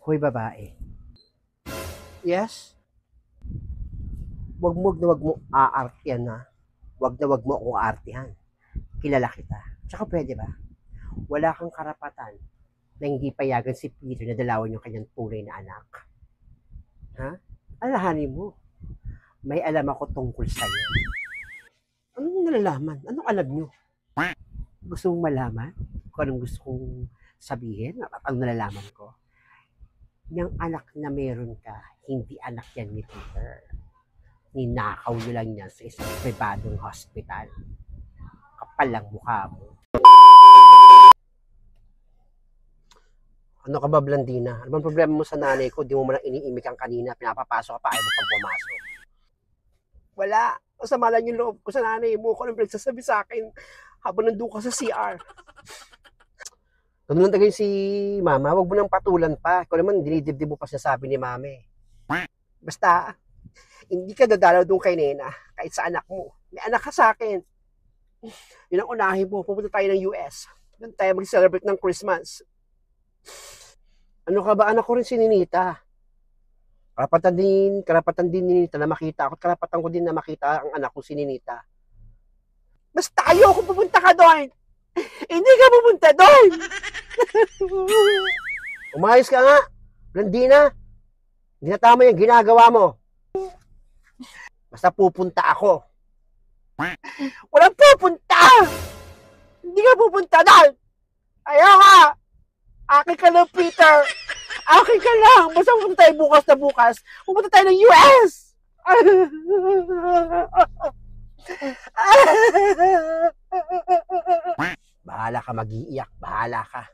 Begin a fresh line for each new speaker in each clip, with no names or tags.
Hoy babae. Yes? Wag mo aartihan na. Wag mo akong aartihan. Kilala kita. Tsaka pwede ba? Wala kang karapatan na hindi payagan si Peter na dalawan yung kanyang tunay na anak. Ha? Alahanin mo. May alam ako tungkol sa'yo. Anong nalalaman? Anong alam nyo? Gusto mong malaman? Kung anong gusto kong sabihin? At ang nalalaman ko? Yung anak na meron ka, hindi anak yan ni Peter. Ninakaw nyo lang yan sa isang pribadong hospital. Kapal lang mukha mo. Ano ka ba, Blandina? Ano bang problema mo sa nanay ko? Di mo lang iniimik ang kanina. Pinapapasok ka pa, ayaw mo pang pumasok. Wala. Masama lang yung loob ko sa nanay mo. Kung anong pinagsasabi sa akin habang nandun ka sa CR. Kung nung tagay si mama, wag mo nang patulan pa. Ikaw naman, dinidibdib mo pa sabi ni mami. Basta, hindi ka dadalaw doon kay Nena, kahit sa anak mo. May anak ka sa akin. Yun ang unahin mo. Pupunta tayo ng US. Doon tayo mag-celebrate ng Christmas. Ano ka ba? Anak ko rin si Ninita. Karapatan din ni Ninita na makita ako. Karapatan ko din na makita ang anak ko si Ninita. Basta ayoko pupunta ka doon. Hindi ka pupunta doon. Umayos ka nga. Blandina. Hindi na tama yung ginagawa mo. Basta pupunta ako. Walang pupunta! Hindi ka pupunta doon! Ayaw ka! Akin ka lang, Peter! Akin ka lang! Basta pupunta tayo bukas na bukas. Pupunta tayo ng US! Bahala ka, mag-iiyak. Bahala ka.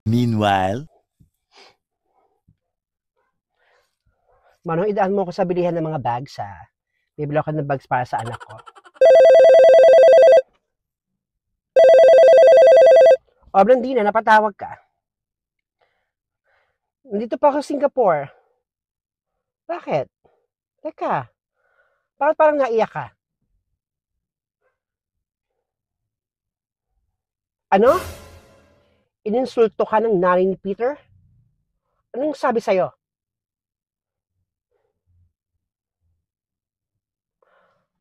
Meanwhile,
Manong, idaan mo ako sa bilihan ng mga bags, ha? Bibili ako ng bags para sa anak ko. O, Blandina, napatawag ka. Nandito pa ako sa Singapore. Bakit? Teka, bakit parang naiyak ka? Ano? Ininsulto ka ng nanay ni Peter? Anong sabi sa'yo?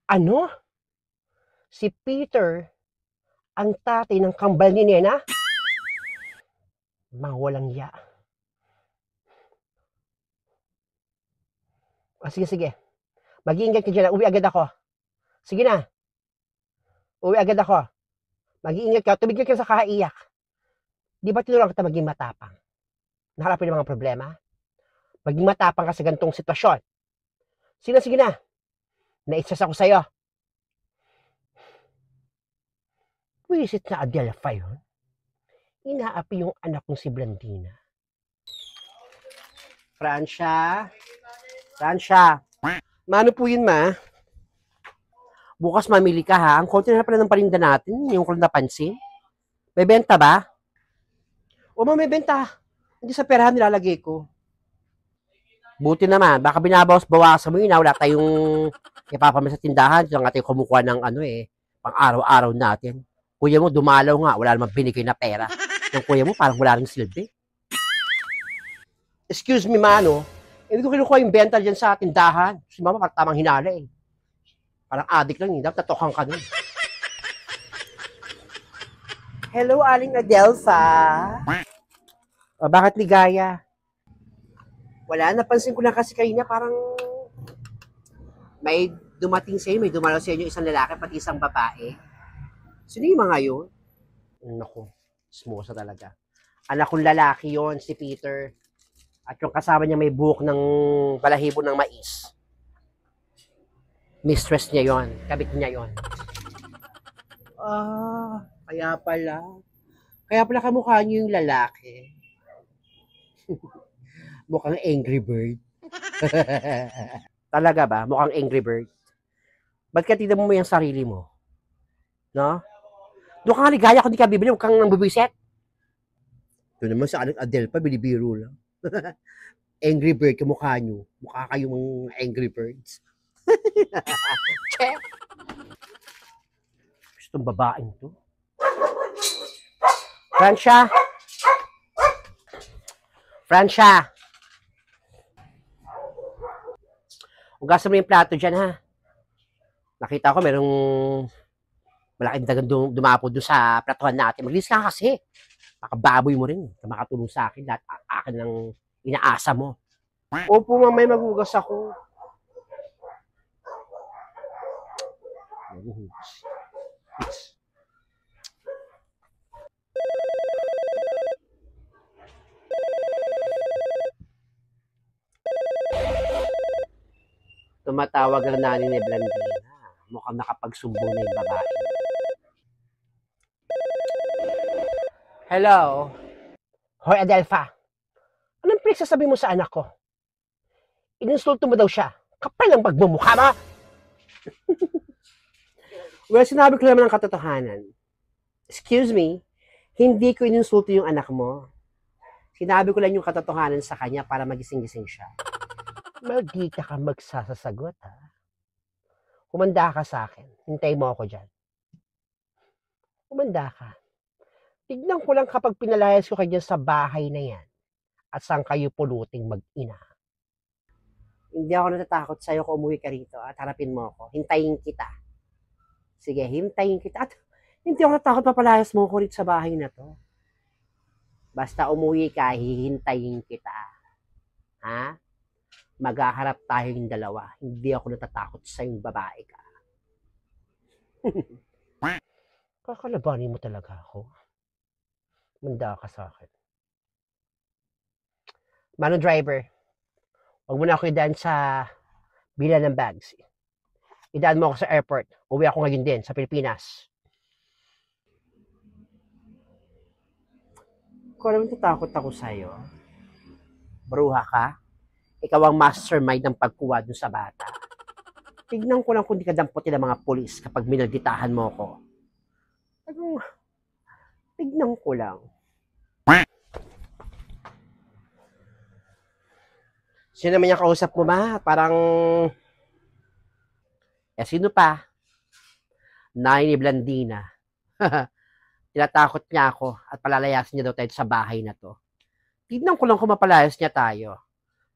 Ano? Si Peter ang tatay ng kambal ni Nena? Mawalang ya. O, sige. Mag-iingat ka dyan. Uwi agad ako. Sige na. Uwi agad ako. Mag-iingat ka. Tumigil ka sa kakaiyak. Di ba tinuruan kita maging matapang? Naharapin ang mga problema? Maging matapang ka sa ganitong sitwasyon. Sige na. Naisas ako sa'yo. Wisit na Adelpha yun. Inaapi yung anak kong si Blandina. Francia? Mano po yun, ma? Bukas mamili ka, ha? Ang konti na pala ng parinda natin, yung kung napansin. May benta ba? O, ma, may benta. Hindi sa perahan nilalagay ko. Buti naman, baka binabawas-bawasan mo yun, wala tayong ipapamay sa tindahan, yung ating kumukuha ng pang araw-araw natin. Kuya mo, dumalaw nga, wala namang binigay na pera. Yung kuya mo, parang wala rin silbi. Excuse me, mano, hindi ko kinukuha yung benta dyan sa tindahan. Si mama, parang tamang hinala eh. Parang adik lang, dapat natokang ka nun. Hello, Aling Adelpha. O, bakit ligaya? Wala, napansin ko na kasi kayo na parang may dumating sa'yo, may dumalaw sa inyo isang lalaki, pati isang babae. Sino yung mga yun? Naku, smosa talaga. Anak kong lalaki yon, si Peter. At yung kasama niya may buhok ng balahibo ng mais. Mistress niya yon, kabit niya yon. Kaya pala. Kaya pala kamukha niyo yung lalaki. Mukhang Angry Bird. Talaga ba? Mukhang Angry Bird. Ba't ka tignan mo yung sarili mo? No? Doon ka nga ligaya kung di ka bibili, huwag kang nangbubiset. Doon naman sa Adelpha, binibiro lang. Angry Bird, kamukha nyo. Mukha kayong Angry Birds. Check! Gustong babaeng to. Francia! Francia, hugasan mo yung plato dyan, ha? Nakita ko merong malaking dagang dumapo doon sa platuhan natin. Maglinis ka kasi. Makababoy mo rin. Makatulong sa akin. Lahat akin ng inaasa mo. Opo, mamay maghugas ako. Maghugas. Tumatawag ang nanay ni Blandina. Mukhang nakapagsumbong na yung babae. Hello? Hoy, Adelpha. Anong pinagsasabi mo sa anak ko? Ininsulto mo daw siya. Kapal ang pagmumukha mo. Well, sinabi ko naman ang katotohanan. Excuse me, hindi ko ininsulto yung anak mo. Sinabi ko lang yung katotohanan sa kanya para magising-gising siya. Magdi ka magsasasagot, ha? Humanda ka sa akin. Hintay mo ako dyan. Humanda ka. Tignan ko lang kapag pinalayas ko kayo sa bahay na yan at saan kayo puluting mag-ina. Hindi ako natatakot sa'yo kung umuwi ka rito at harapin mo ako. Hintayin kita. Sige, hintayin kita. At hindi ako natatakot papalayas mo ko rito sa bahay na to. Basta umuwi ka, hihintayin kita. Ha? Maghaharap tayong dalawa. Hindi ako natatakot sa yung babae ka. Kakalabanin mo talaga ako. Manda ka sa akin. Manong driver, huwag mo na ako idaan sa bila ng bags. Idaan mo ako sa airport. Uwi ako ngayon din sa Pilipinas. Kung alam tatakot ako sa'yo, bruha ka, ikaw ang mastermind ng pagkuha dun sa bata. Tignan ko lang kung di ka damputin ng mga polis kapag minagditahan mo ko. Tignan ko lang. Sino naman yung kausap mo ba? Parang... sino pa? Nay ni Blandina. Tinatakot niya ako at palalayasin niya daw tayo sa bahay na to. Tignan ko lang kung mapalayas niya tayo.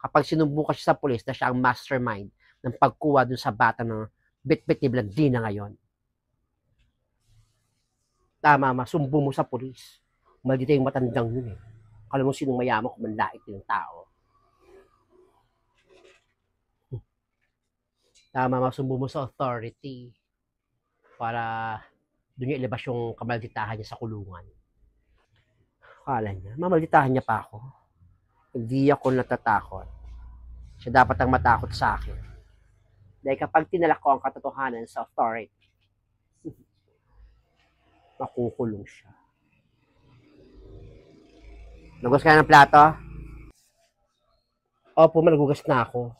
Kapag sinubukan siya sa pulis na siya ang mastermind ng pagkuha dun sa bata ng bit-bit ni Blandina ngayon. Tama, masumbo mo sa pulis. Maldita yung matandang yun eh. Alam mo sinong mayaman kung manlait yung tao. Tama, masumbo mo sa authority para doon niya ilabas yung kamalditahan niya sa kulungan. Akala niya, mamalditahan niya pa ako. Hindi ako natatakot. Siya dapat ang matakot sa akin. Dahil kapag tinalak ko ang katotohanan sa authority, makukulong siya. Nagugas ka ng plato? Opo, malagugas na ako.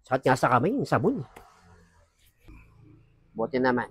Sakit nga sa kamay, yung sabon. Buti naman.